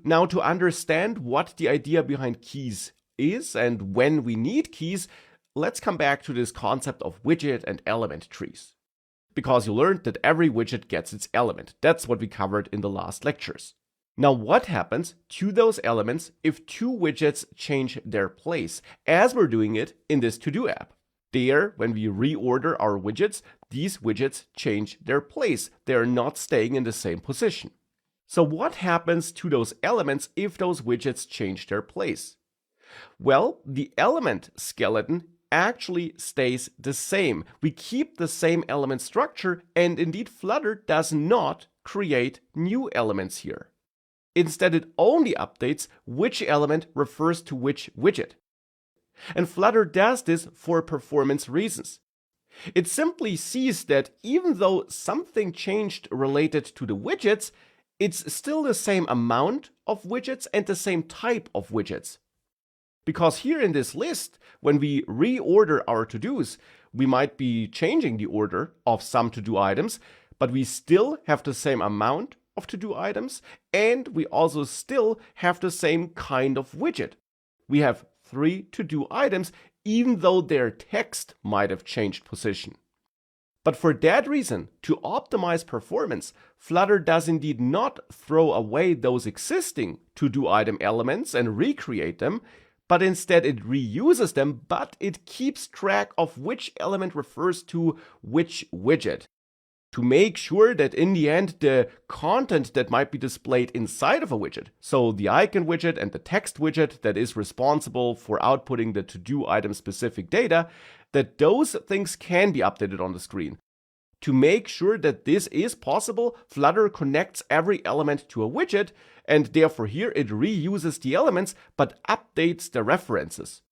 Now, to understand what the idea behind keys is and when we need keys, let's come back to this concept of widget and element trees. Because you learned that every widget gets its element. That's what we covered in the last lectures. Now, what happens to those elements if two widgets change their place, as we're doing it in this to-do app? There, when we reorder our widgets, these widgets change their place. They're not staying in the same position. So what happens to those elements if those widgets change their place? Well, the element skeleton actually stays the same. We keep the same element structure, and indeed Flutter does not create new elements here. Instead, it only updates which element refers to which widget. And Flutter does this for performance reasons. It simply sees that even though something changed related to the widgets, it's still the same amount of widgets and the same type of widgets. Because here in this list, when we reorder our to-dos, we might be changing the order of some to-do items, but we still have the same amount of to-do items, and we also still have the same kind of widget. We have 3 to-do items, even though their text might have changed position. But for that reason, to optimize performance, Flutter does indeed not throw away those existing to-do item elements and recreate them, but instead it reuses them, but it keeps track of which element refers to which widget, to make sure that in the end the content that might be displayed inside of a widget, so the icon widget and the text widget that is responsible for outputting the to-do item specific data, that those things can be updated on the screen. To make sure that this is possible, Flutter connects every element to a widget, and therefore here it reuses the elements but updates the references.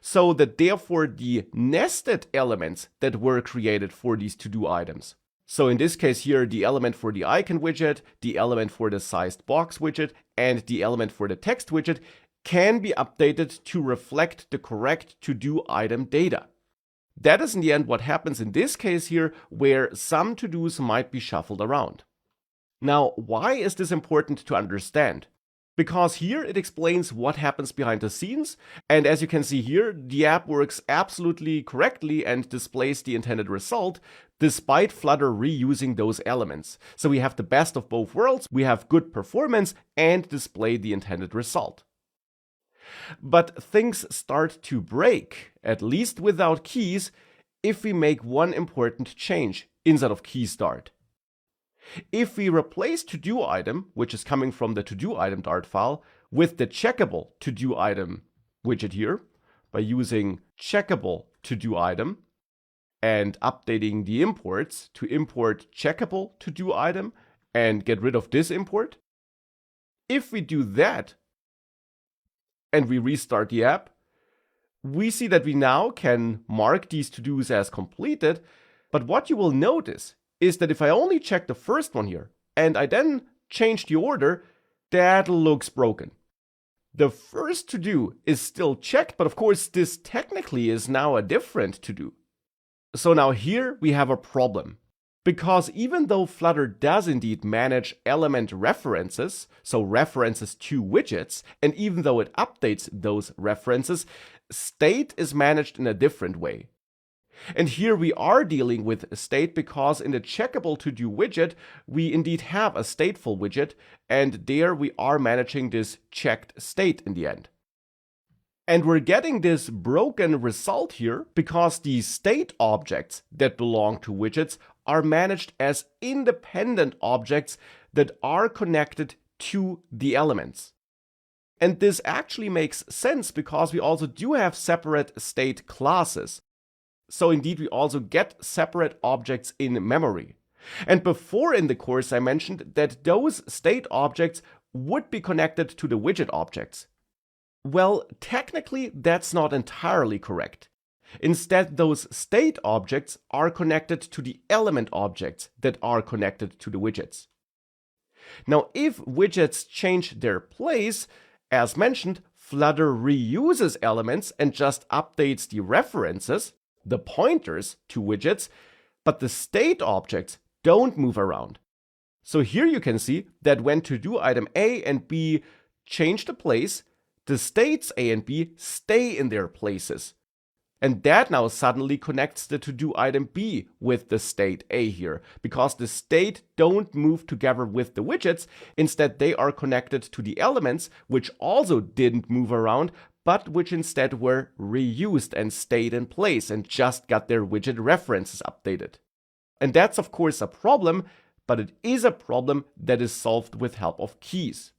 So that therefore the nested elements that were created for these to-do items, so in this case here, the element for the icon widget, the element for the sized box widget, and the element for the text widget can be updated to reflect the correct to-do item data. That is in the end what happens in this case here, where some to-dos might be shuffled around. Now, why is this important to understand? Because here it explains what happens behind the scenes, and as you can see here, the app works absolutely correctly and displays the intended result, despite Flutter reusing those elements. So we have the best of both worlds, we have good performance and display the intended result. But things start to break, at least without keys, if we make one important change inside of key start. If we replace to-do item, which is coming from the to-do item Dart file, with the checkable to-do item widget here, by using checkable to-do item and updating the imports to import checkable to-do item and get rid of this import, if we do that and we restart the app, we see that we now can mark these to-dos as completed, but what you will notice is that if I only check the first one here, and I then change the order, that looks broken. The first to-do is still checked, but of course this technically is now a different to-do. So now here we have a problem. Because even though Flutter does indeed manage element references, so references to widgets, and even though it updates those references, state is managed in a different way. And here we are dealing with state because in the checkable to-do widget, we indeed have a stateful widget, and there we are managing this checked state in the end. And we're getting this broken result here because the state objects that belong to widgets are managed as independent objects that are connected to the elements. And this actually makes sense because we also do have separate state classes. So indeed, we also get separate objects in memory. And before in the course, I mentioned that those state objects would be connected to the widget objects. Well, technically, that's not entirely correct. Instead, those state objects are connected to the element objects that are connected to the widgets. Now, if widgets change their place, as mentioned, Flutter reuses elements and just updates the references, the pointers to widgets, but the state objects don't move around. So here you can see that when to-do item A and B change the place, the states A and B stay in their places. And that now suddenly connects the to-do item B with the state A here, because the state don't move together with the widgets. Instead, they are connected to the elements, which also didn't move around, but which instead were reused and stayed in place and just got their widget references updated. And that's of course a problem, but it is a problem that is solved with help of keys.